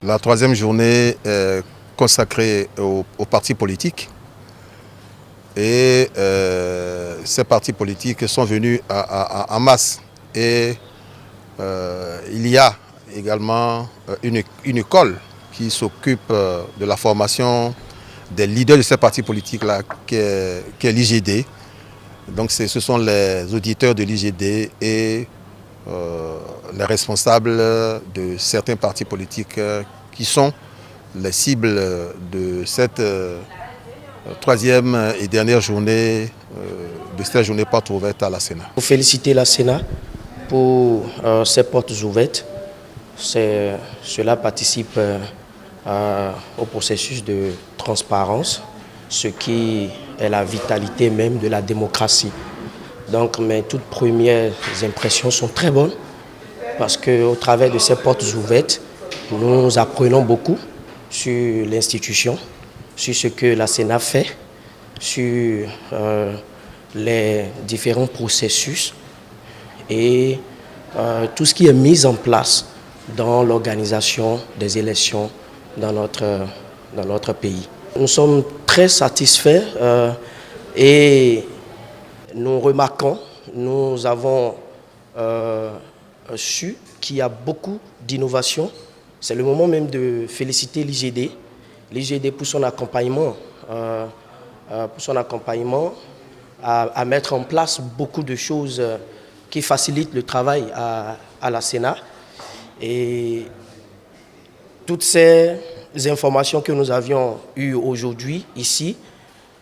La troisième journée est consacrée aux partis politiques. Et ces partis politiques sont venus en masse. Et il y a également une école qui s'occupe de la formation des leaders de ces partis politiques-là, qui est l'IGD. Donc ce sont les auditeurs de l'IGD et les responsables de certains partis politiques qui sont les cibles de cette troisième et dernière journée de cette journée porte ouverte à la Sénat. Pour féliciter la Sénat pour ces portes ouvertes, cela participe au processus de transparence, ce qui est la vitalité même de la démocratie. Donc mes toutes premières impressions sont très bonnes parce qu'au travers de ces portes ouvertes, nous apprenons beaucoup sur l'institution, sur ce que la Sénat fait, sur les différents processus et tout ce qui est mis en place dans l'organisation des élections dans notre pays. Nous sommes très satisfaits et nous remarquons, nous avons su qu'il y a beaucoup d'innovations. C'est le moment même de féliciter l'IGD pour son accompagnement, à mettre en place beaucoup de choses qui facilitent le travail à la Sénat. Et toutes ces informations que nous avions eues aujourd'hui ici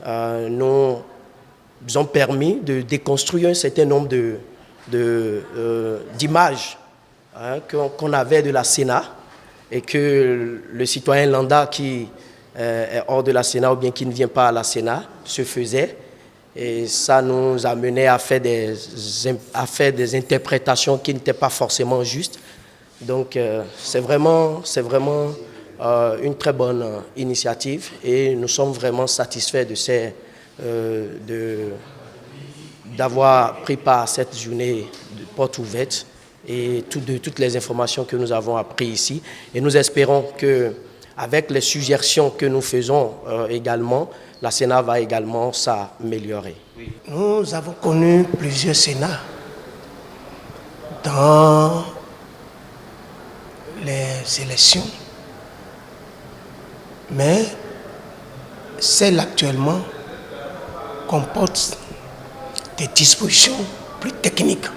nous ont permis de déconstruire un certain nombre d'images qu'on avait de la Sénat et que le citoyen lambda qui est hors de la Sénat ou bien qui ne vient pas à la Sénat se faisait. Et ça nous a mené à faire des interprétations qui n'étaient pas forcément justes. Donc c'est vraiment une très bonne initiative et nous sommes vraiment satisfaits d'avoir pris part à cette journée de porte ouverte et de toutes les informations que nous avons apprises ici. Et nous espérons qu'avec les suggestions que nous faisons également, la Sénat va également s'améliorer. Nous avons connu plusieurs Sénats dans les élections, mais celle actuellement comporte des dispositions plus techniques.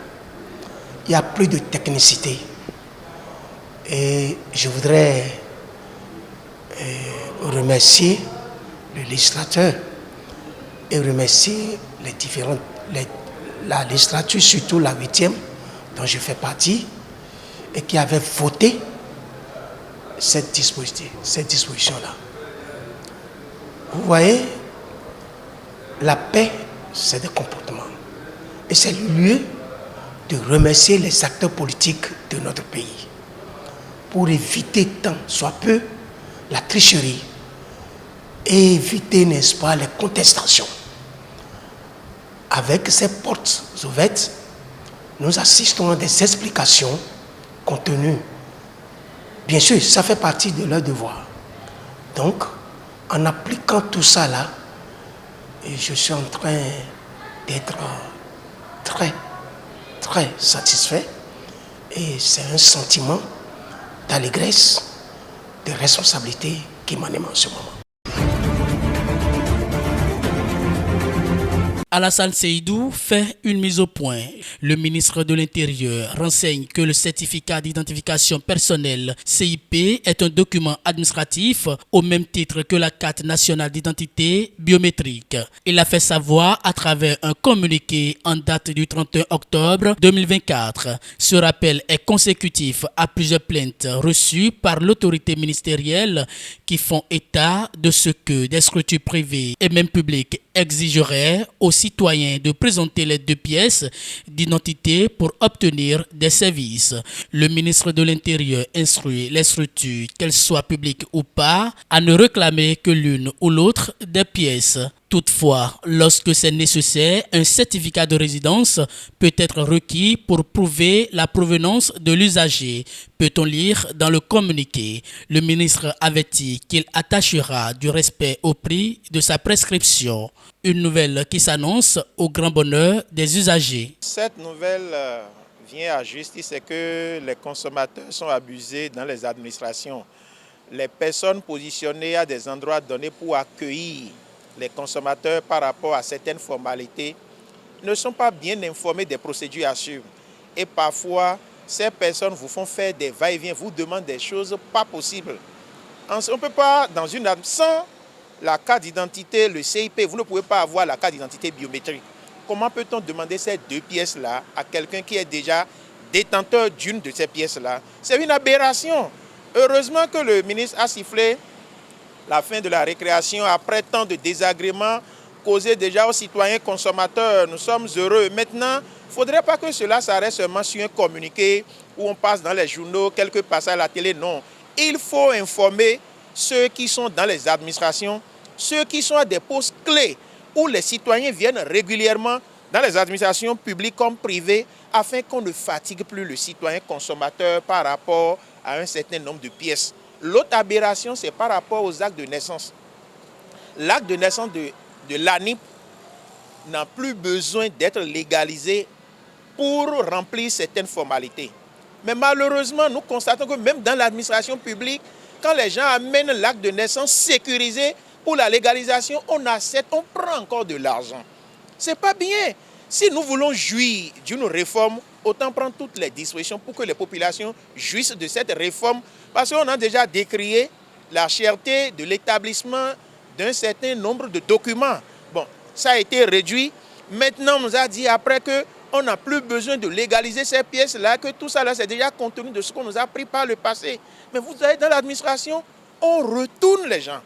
Il y a plus de technicité. Et je voudrais remercier le législateur et remercier la législature, surtout la 8e, dont je fais partie, et qui avait voté cette disposition-là. Vous voyez, la paix, c'est des comportements. Et c'est le lieu de remercier les acteurs politiques de notre pays pour éviter tant soit peu la tricherie et éviter, n'est-ce pas, les contestations. Avec ces portes ouvertes, nous assistons à des explications contenues. Bien sûr, ça fait partie de leur devoir. Donc, en appliquant tout ça là, je suis en train d'être très satisfait. Et c'est un sentiment d'allégresse, de responsabilité qui m'anime en ce moment. Alassane Seydou fait une mise au point. Le ministre de l'Intérieur renseigne que le certificat d'identification personnelle CIP est un document administratif au même titre que la carte nationale d'identité biométrique. Il a fait savoir à travers un communiqué en date du 31 octobre 2024. Ce rappel est consécutif à plusieurs plaintes reçues par l'autorité ministérielle qui font état de ce que des structures privées et même publiques exigeraient aux citoyens de présenter les 2 pièces d'identité pour obtenir des services. Le ministre de l'Intérieur instruit les structures, qu'elles soient publiques ou pas, à ne réclamer que l'une ou l'autre des pièces Toutefois, lorsque c'est nécessaire, un certificat de résidence peut être requis pour prouver la provenance de l'usager. Peut-on lire dans le communiqué. Le ministre avertit qu'il attachera du respect au prix de sa prescription. Une nouvelle qui s'annonce au grand bonheur des usagers. Cette nouvelle vient à justice, c'est que les consommateurs sont abusés dans les administrations. Les personnes positionnées à des endroits donnés pour accueillir les consommateurs par rapport à certaines formalités ne sont pas bien informés des procédures à suivre. Et parfois, ces personnes vous font faire des va-et-vient, vous demandent des choses pas possibles. On ne peut pas, sans la carte d'identité, le CIP, vous ne pouvez pas avoir la carte d'identité biométrique. Comment peut-on demander ces deux pièces-là à quelqu'un qui est déjà détenteur d'une de ces pièces-là? C'est une aberration. Heureusement que le ministre a sifflé la fin de la récréation après tant de désagréments causés déjà aux citoyens consommateurs. Nous sommes heureux. Maintenant, il ne faudrait pas que cela s'arrête seulement sur un communiqué où on passe dans les journaux, quelques passages à la télé. Non. Il faut informer ceux qui sont dans les administrations, ceux qui sont à des postes clés où les citoyens viennent régulièrement dans les administrations publiques comme privées afin qu'on ne fatigue plus le citoyen consommateur par rapport à un certain nombre de pièces. L'autre aberration, c'est par rapport aux actes de naissance. L'acte de naissance de l'ANIP n'a plus besoin d'être légalisé pour remplir certaines formalités. Mais malheureusement, nous constatons que même dans l'administration publique, quand les gens amènent l'acte de naissance sécurisé pour la légalisation, on prend encore de l'argent. Ce n'est pas bien. Si nous voulons jouir d'une réforme, autant prendre toutes les dispositions pour que les populations jouissent de cette réforme. Parce qu'on a déjà décrié la cherté de l'établissement d'un certain nombre de documents. Bon, ça a été réduit. Maintenant, on nous a dit après qu'on n'a plus besoin de légaliser ces pièces-là, que tout ça là, c'est déjà contenu de ce qu'on nous a pris par le passé. Mais vous savez, dans l'administration, on retourne les gens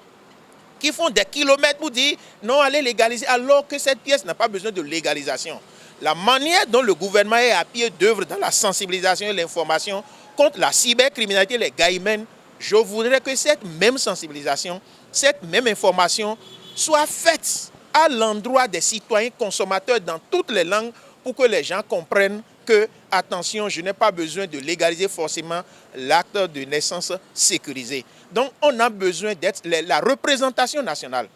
qui font des kilomètres pour dire non, allez légaliser, alors que cette pièce n'a pas besoin de légalisation. La manière dont le gouvernement est à pied d'œuvre dans la sensibilisation et l'information contre la cybercriminalité, les gaïmens, je voudrais que cette même sensibilisation, cette même information soit faite à l'endroit des citoyens consommateurs dans toutes les langues pour que les gens comprennent que, attention, je n'ai pas besoin de légaliser forcément l'acte de naissance sécurisé. Donc, on a besoin d'être la représentation nationale.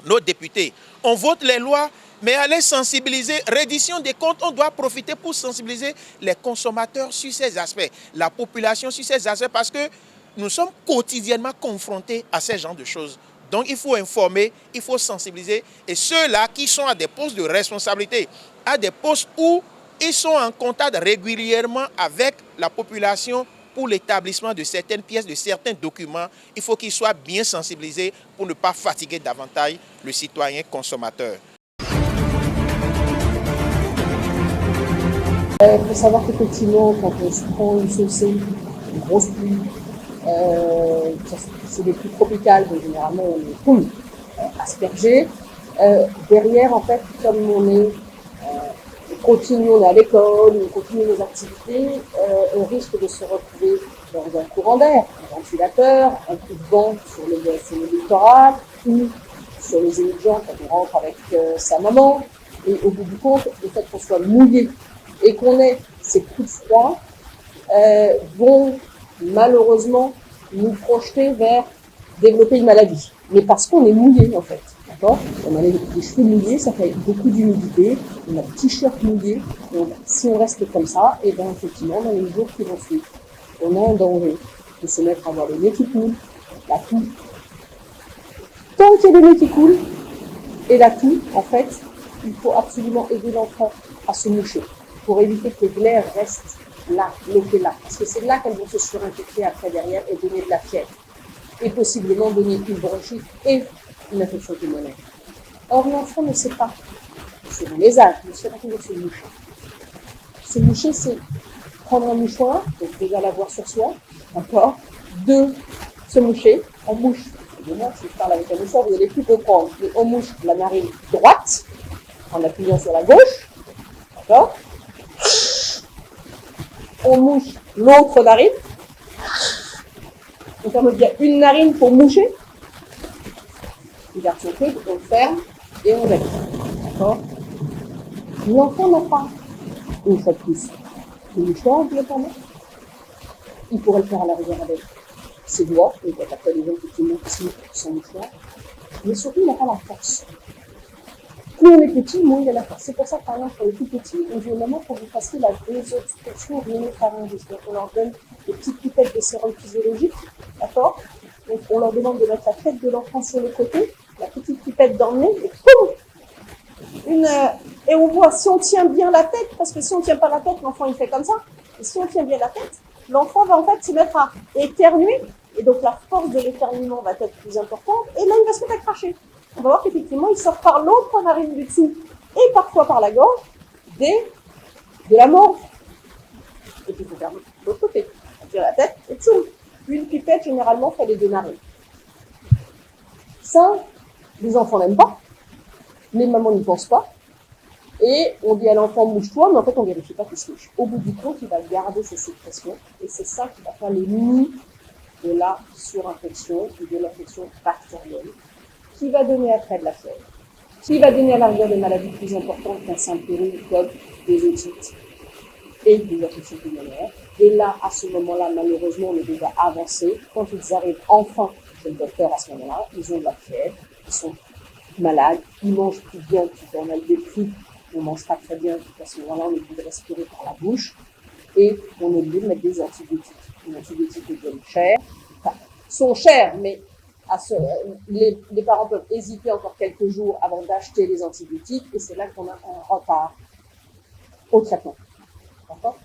Nos députés, on vote les lois, mais aller sensibiliser, reddition des comptes, on doit profiter pour sensibiliser les consommateurs sur ces aspects, la population sur ces aspects, parce que nous sommes quotidiennement confrontés à ces genres de choses. Donc, il faut informer, il faut sensibiliser. Et ceux-là qui sont à des postes de responsabilité, à des postes où ils sont en contact régulièrement avec la population pour l'établissement de certaines pièces, de certains documents, il faut qu'ils soient bien sensibilisés pour ne pas fatiguer davantage le citoyen consommateur. Il faut savoir qu'effectivement, quand on se prend une saucée, une grosse pluie, c'est des pluies tropicales, donc généralement on est aspergé. Derrière, en fait, comme on est on est à l'école, on continue nos activités, on risque de se retrouver dans un courant d'air, un ventilateur, un coup de vent sur le littoral ou sur les étudiants quand on rentre avec sa maman. Et au bout du compte, le fait qu'on soit mouillé et qu'on ait ces coups de froid vont malheureusement nous projeter vers développer une maladie. Mais parce qu'on est mouillé en fait. D'accord ? On a les cheveux mouillés, ça fait beaucoup d'humidité, on a le t-shirt mouillé, donc si on reste comme ça, et bien effectivement, dans les jours qui vont suivre, on est en danger de se mettre à avoir le nez qui coule, la toux. Tant qu'il y a le nez qui coule et la toux, en fait, il faut absolument aider l'enfant à se moucher pour éviter que les glaires restent là, bloquées là. Parce que c'est là qu'elles vont se surinfecter après derrière et donner de la fièvre. Et possiblement donner une bronchite et une infection pulmonaire. Or, l'enfant ne sait pas, selon les âges, ne sait pas toujours se moucher. Se moucher, c'est prendre un mouchoir, donc déjà l'avoir sur soi, d'accord. 2, se moucher, on mouche. Évidemment, si je parle avec un mouchoir, vous allez plus comprendre, mais on mouche la narine droite, en appuyant sur la gauche, d'accord. On mouche l'autre narine. On ferme bien une narine pour moucher. Il garde son truc, on le ferme, et on va dire, d'accord? L'enfant n'a pas, une fois de plus, le mouchoir obligatoirement. Il pourrait le faire à la rigueur avec ses doigts, et il y a parfois des gens qui montent aussi sans mouchoir. Mais surtout, il n'a pas la force. Plus on est petit, moins il a la force. C'est pour ça que, par exemple, pour les tout petits, on dit aux mamans qu'on vous fassiez la désobstruction rhinopharyngique. Donc, on leur donne des petites pipettes de sérum physiologique, d'accord? Donc, on leur demande de mettre la tête de l'enfant sur le côté, la petite pipette dans le nez, et poum! Et on voit si on tient bien la tête, parce que si on ne tient pas la tête, l'enfant il fait comme ça. Et si on tient bien la tête, l'enfant va en fait se mettre à éternuer, et donc la force de l'éternuement va être plus importante, et là il va se mettre à cracher. On va voir qu'effectivement il sort par l'autre narine du dessous, et parfois par la gorge, de la morve. Et puis il faut faire de l'autre côté. On tire la tête, et tchoum! Une pipette généralement fait les deux narines. Ça, les enfants n'aiment pas, les mamans n'y pensent pas, et on dit à l'enfant mouche-toi, mais en fait on ne vérifie pas qu'il se mouche. Au bout du compte, il va garder ses sécrétions, et c'est ça qui va faire les nids de la surinfection ou de l'infection bactérienne, qui va donner après de la fièvre, qui va donner à l'arrière des maladies plus importantes qu'un simple rhume, comme des otites et des infections pulmonaires. Et là, à ce moment-là, malheureusement, on est déjà avancé. Quand ils arrivent enfin chez le docteur à ce moment-là, ils ont de la fièvre, ils sont malades, ils mangent plus bien, puis on a le dépris, on ne mange pas très bien, puis à ce moment-là, on est obligé de respirer par la bouche, et on est obligé de mettre des antibiotiques. Les antibiotiques deviennent chers, enfin, sont chers, mais les parents peuvent hésiter encore quelques jours avant d'acheter les antibiotiques, et c'est là qu'on a un retard au traitement. D'accord ?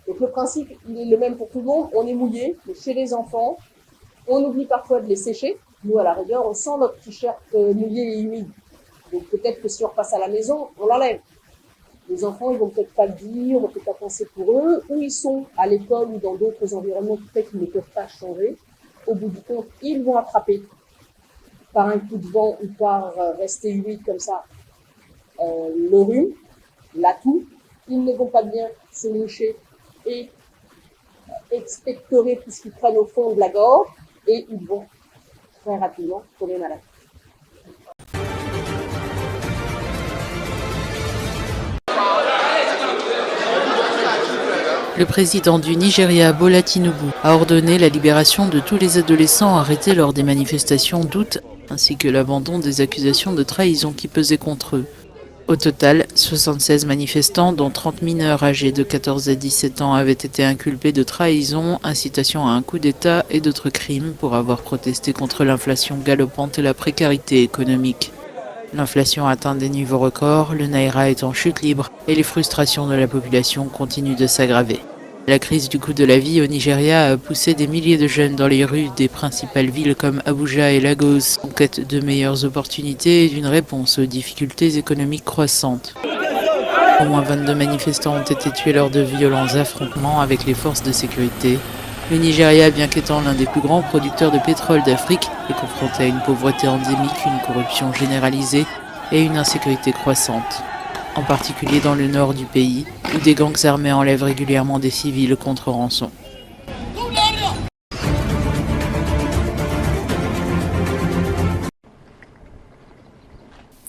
Donc le principe, il est le même pour tout le monde. On est mouillé, mais chez les enfants, on oublie parfois de les sécher. Nous, à la rigueur, on sent notre t-shirt mouillé et humide. Donc peut-être que si on repasse à la maison, on l'enlève. Les enfants, ils vont peut-être pas le dire, on ne peut pas penser pour eux, ou ils sont à l'école ou dans d'autres environnements qui fait qu'ils ne peuvent pas changer. Au bout du compte, ils vont attraper par un coup de vent ou par rester humide comme ça le rhume, la toux. Ils ne vont pas bien se moucher et expectorer tout ce qu'ils prennent au fond de la gorge, et ils vont très rapidement tomber malades. Le président du Nigeria, Bola Tinubu, a ordonné la libération de tous les adolescents arrêtés lors des manifestations d'août, ainsi que l'abandon des accusations de trahison qui pesaient contre eux. Au total, 76 manifestants, dont 30 mineurs âgés de 14 à 17 ans, avaient été inculpés de trahison, incitation à un coup d'État et d'autres crimes pour avoir protesté contre l'inflation galopante et la précarité économique. L'inflation atteint des niveaux records, le Naira est en chute libre et les frustrations de la population continuent de s'aggraver. La crise du coût de la vie au Nigeria a poussé des milliers de jeunes dans les rues des principales villes comme Abuja et Lagos en quête de meilleures opportunités et d'une réponse aux difficultés économiques croissantes. Au moins 22 manifestants ont été tués lors de violents affrontements avec les forces de sécurité. Le Nigeria, bien qu'étant l'un des plus grands producteurs de pétrole d'Afrique, est confronté à une pauvreté endémique, une corruption généralisée et une insécurité croissante. En particulier dans le nord du pays, où des gangs armés enlèvent régulièrement des civils contre rançon.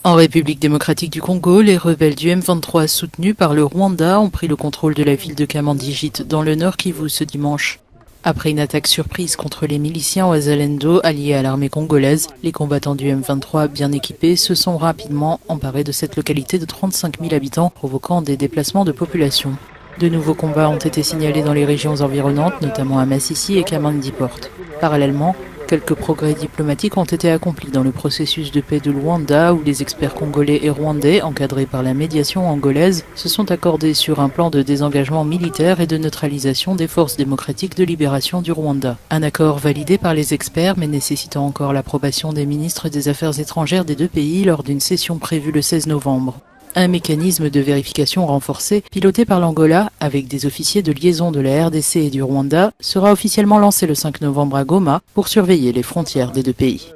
En République démocratique du Congo, les rebelles du M23 soutenus par le Rwanda ont pris le contrôle de la ville de Kamandijit dans le nord Kivu ce dimanche. Après une attaque surprise contre les miliciens Wazalendo alliés à l'armée congolaise, les combattants du M23 bien équipés se sont rapidement emparés de cette localité de 35 000 habitants, provoquant des déplacements de population. De nouveaux combats ont été signalés dans les régions environnantes, notamment à Massissi et Kamandiport. Parallèlement, quelques progrès diplomatiques ont été accomplis dans le processus de paix de Luanda, où les experts congolais et rwandais, encadrés par la médiation angolaise, se sont accordés sur un plan de désengagement militaire et de neutralisation des forces démocratiques de libération du Rwanda. Un accord validé par les experts, mais nécessitant encore l'approbation des ministres des Affaires étrangères des deux pays lors d'une session prévue le 16 novembre. Un mécanisme de vérification renforcé, piloté par l'Angola, avec des officiers de liaison de la RDC et du Rwanda, sera officiellement lancé le 5 novembre à Goma pour surveiller les frontières des deux pays.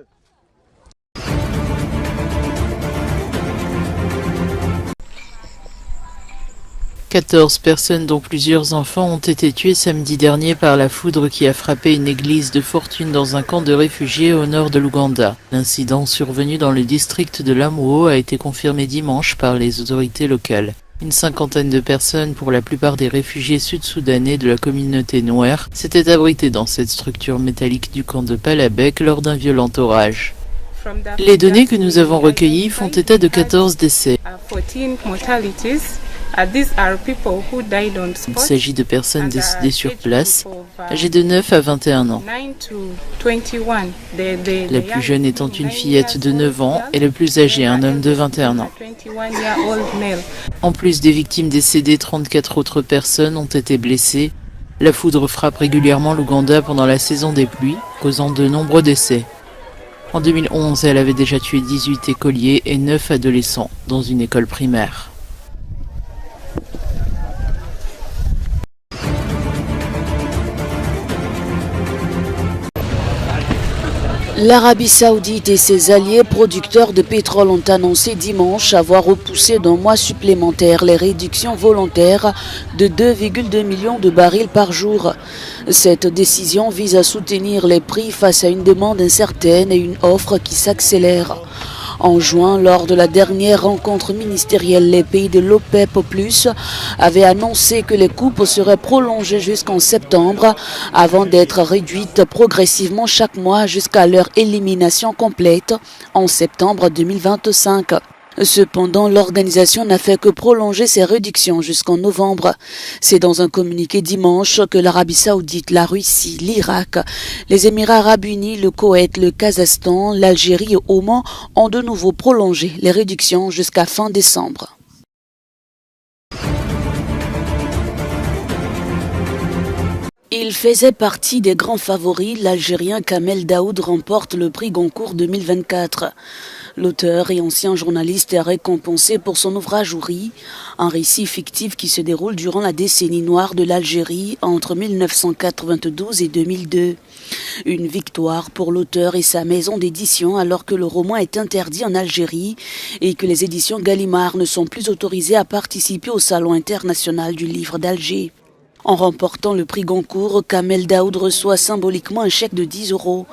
14 personnes, dont plusieurs enfants, ont été tuées samedi dernier par la foudre qui a frappé une église de fortune dans un camp de réfugiés au nord de l'Ouganda. L'incident survenu dans le district de Lamuo a été confirmé dimanche par les autorités locales. Une cinquantaine de personnes, pour la plupart des réfugiés sud-soudanais de la communauté Nouer, s'étaient abritées dans cette structure métallique du camp de Palabek lors d'un violent orage. Les données que nous avons recueillies font état de 14 décès. Il s'agit de personnes décédées sur place, âgées de 9 à 21 ans. La plus jeune étant une fillette de 9 ans et le plus âgé un homme de 21 ans. En plus des victimes décédées, 34 autres personnes ont été blessées. La foudre frappe régulièrement l'Ouganda pendant la saison des pluies, causant de nombreux décès. En 2011, elle avait déjà tué 18 écoliers et 9 adolescents dans une école primaire. L'Arabie Saoudite et ses alliés producteurs de pétrole ont annoncé dimanche avoir repoussé d'un mois supplémentaire les réductions volontaires de 2,2 millions de barils par jour. Cette décision vise à soutenir les prix face à une demande incertaine et une offre qui s'accélère. En juin, lors de la dernière rencontre ministérielle, les pays de l'OPEP+ avaient annoncé que les coupes seraient prolongées jusqu'en septembre avant d'être réduites progressivement chaque mois jusqu'à leur élimination complète en septembre 2025. Cependant, l'organisation n'a fait que prolonger ces réductions jusqu'en novembre. C'est dans un communiqué dimanche que l'Arabie Saoudite, la Russie, l'Irak, les Émirats Arabes Unis, le Koweït, le Kazakhstan, l'Algérie et Oman ont de nouveau prolongé les réductions jusqu'à fin décembre. Il faisait partie des grands favoris. L'Algérien Kamel Daoud remporte le prix Goncourt 2024. L'auteur et ancien journaliste est récompensé pour son ouvrage Ouri, un récit fictif qui se déroule durant la décennie noire de l'Algérie entre 1992 et 2002. Une victoire pour l'auteur et sa maison d'édition alors que le roman est interdit en Algérie et que les éditions Gallimard ne sont plus autorisées à participer au Salon international du livre d'Alger. En remportant le prix Goncourt, Kamel Daoud reçoit symboliquement un chèque de 10 €.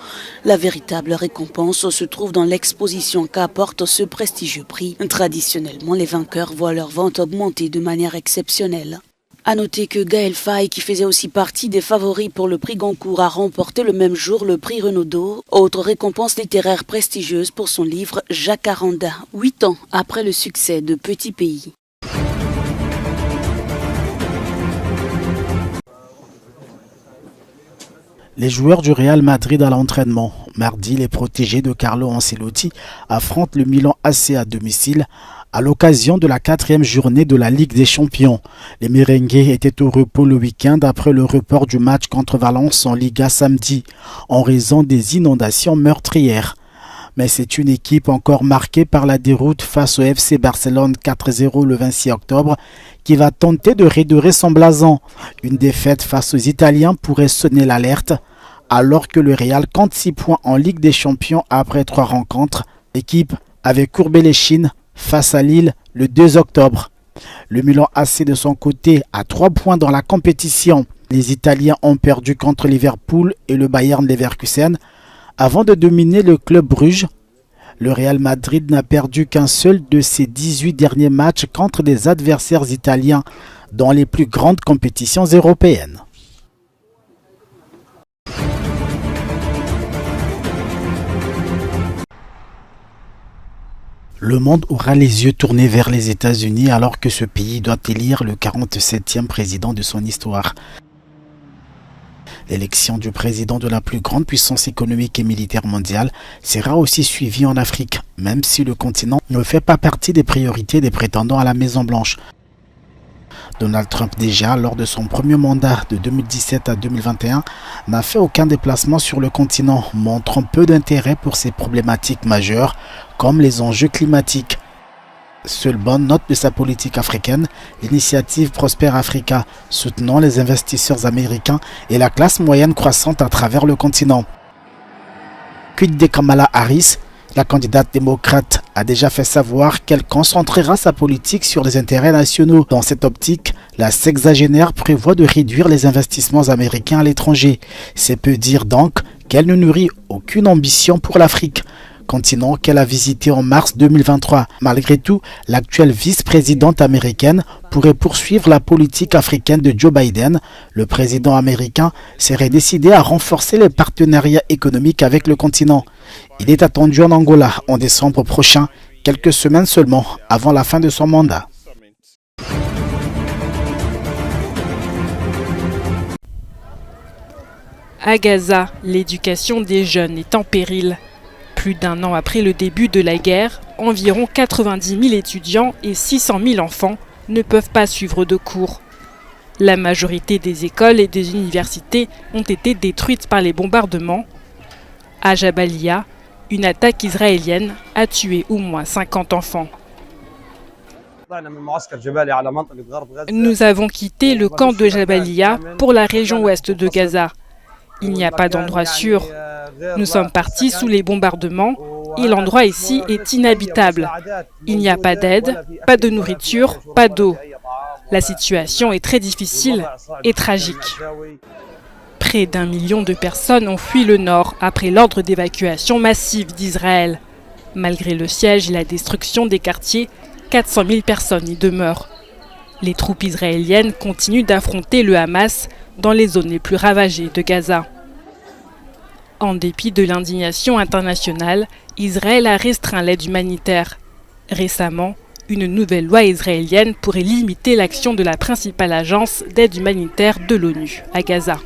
La véritable récompense se trouve dans l'exposition qu'apporte ce prestigieux prix. Traditionnellement, les vainqueurs voient leur vente augmenter de manière exceptionnelle. À noter que Gaël Faye, qui faisait aussi partie des favoris pour le prix Goncourt, a remporté le même jour le prix Renaudot, autre récompense littéraire prestigieuse pour son livre Jacaranda, 8 ans après le succès de Petit Pays. Les joueurs du Real Madrid à l'entraînement. Mardi, les protégés de Carlo Ancelotti affrontent le Milan AC à domicile à l'occasion de la 4e journée de la Ligue des Champions. Les merengues étaient au repos le week-end après le report du match contre Valence en Liga samedi en raison des inondations meurtrières. Mais c'est une équipe encore marquée par la déroute face au FC Barcelone 4-0 le 26 octobre qui va tenter de redorer son blason. Une défaite face aux Italiens pourrait sonner l'alerte alors que le Real compte 6 points en Ligue des Champions après 3 rencontres. L'équipe avait courbé les chines face à Lille le 2 octobre. Le Milan AC de son côté a 3 points dans la compétition. Les Italiens ont perdu contre Liverpool et le Bayern Leverkusen. Avant de dominer le club Bruges, le Real Madrid n'a perdu qu'un seul de ses 18 derniers matchs contre des adversaires italiens dans les plus grandes compétitions européennes. Le monde aura les yeux tournés vers les États-Unis alors que ce pays doit élire le 47e président de son histoire. L'élection du président de la plus grande puissance économique et militaire mondiale sera aussi suivie en Afrique, même si le continent ne fait pas partie des priorités des prétendants à la Maison-Blanche. Donald Trump, déjà lors de son premier mandat de 2017 à 2021, n'a fait aucun déplacement sur le continent, montrant peu d'intérêt pour ces problématiques majeures comme les enjeux climatiques. Seule bonne note de sa politique africaine, l'initiative Prosper Africa, soutenant les investisseurs américains et la classe moyenne croissante à travers le continent. Quid de Kamala Harris, La candidate démocrate a déjà fait savoir qu'elle concentrera sa politique sur les intérêts nationaux. Dans cette optique, la sexagénaire prévoit de réduire les investissements américains à l'étranger. C'est peu dire donc qu'elle ne nourrit aucune ambition pour l'Afrique, continent qu'elle a visité en mars 2023. Malgré tout, l'actuelle vice-présidente américaine pourrait poursuivre la politique africaine de Joe Biden. Le président américain serait décidé à renforcer les partenariats économiques avec le continent. Il est attendu en Angola en décembre prochain, quelques semaines seulement avant la fin de son mandat. À Gaza, l'éducation des jeunes est en péril. Plus d'un an après le début de la guerre, environ 90 000 étudiants et 600 000 enfants ne peuvent pas suivre de cours. La majorité des écoles et des universités ont été détruites par les bombardements. À Jabalia, une attaque israélienne a tué au moins 50 enfants. Nous avons quitté le camp de Jabalia pour la région ouest de Gaza. Il n'y a pas d'endroit sûr. Nous sommes partis sous les bombardements et l'endroit ici est inhabitable. Il n'y a pas d'aide, pas de nourriture, pas d'eau. La situation est très difficile et tragique. Près d'1 million de personnes ont fui le nord après l'ordre d'évacuation massive d'Israël. Malgré le siège et la destruction des quartiers, 400 000 personnes y demeurent. Les troupes israéliennes continuent d'affronter le Hamas dans les zones les plus ravagées de Gaza. En dépit de l'indignation internationale, Israël a restreint l'aide humanitaire. Récemment, une nouvelle loi israélienne pourrait limiter l'action de la principale agence d'aide humanitaire de l'ONU à Gaza.